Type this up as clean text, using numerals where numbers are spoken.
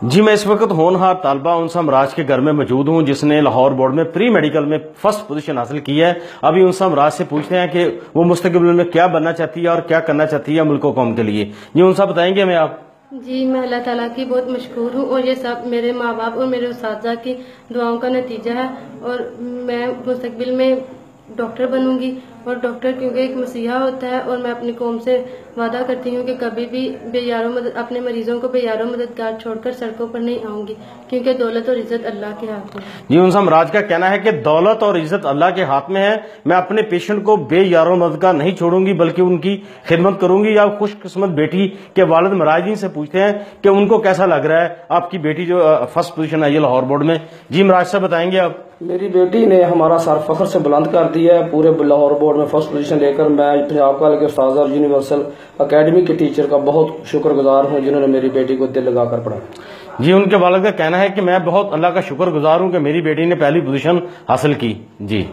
جی میں اس وقت ہونہار طالبہ انسا امراج کے گھر میں موجود ہوں جس نے لاہور بورڈ میں پری میڈیکل میں فرسٹ پوزیشن حاصل کی ہے۔ ابھی انسا امراج سے پوچھتے ہیں کہ وہ مستقبل میں کیا بننا چاہتی ہے اور کیا کرنا چاہتی ہے ملک و قوم کے لیے۔ جی انسا بتائیں گے ہمیں آپ؟ جی میں اللہ تعالیٰ کی بہت مشکور ہوں اور یہ سب میرے ماں باپ اور میرے اساتذہ کی دعاؤں کا نتیجہ ہے، اور میں مستقبل میں ڈاکٹر بنوں گی، اور ڈاکٹر کیونکہ ایک مسیحا ہوتا ہے، اور میں اپنی قوم سے وعدہ کرتی ہوں کہ کبھی بھی اپنے مریضوں کو بے یار و مددگار چھوڑ کر سڑکوں پر نہیں آؤں گی، کیونکہ دولت اور عزت اللہ کے ہاتھ میں ہے۔ جی انسا امراج کا کہنا ہے کہ دولت اور عزت اللہ کے ہاتھ میں ہے، میں اپنے پیشنٹ کو بے یار و مددگار نہیں چھوڑوں گی بلکہ ان کی خدمت کروں گی۔ یا خوش قسمت بیٹی کے والد مراجعین سے پوچھتے ہیں کہ ان کو کیسا لگ رہا ہے آپ کی بیٹی جو فرسٹ پوزیشن آئی ہے لاہور بورڈ میں۔ جی امراج صاحب بتائیں گے آپ؟ میری بیٹی نے ہمارا سر فخر سے بلند کر دیا ہے، پورے لاہور بورڈ میں فرسٹ پوزیشن لے کر میں پنجاب کالج کے استاد اور یونیورسل اکیڈمی کے ٹیچر کا بہت شکر گزار ہوں جنہوں نے میری بیٹی کو دل لگا کر پڑھایا۔ جی ان کے والد کا کہنا ہے کہ میں بہت اللہ کا شکر گزار ہوں کہ میری بیٹی نے پہلی پوزیشن حاصل کی۔ جی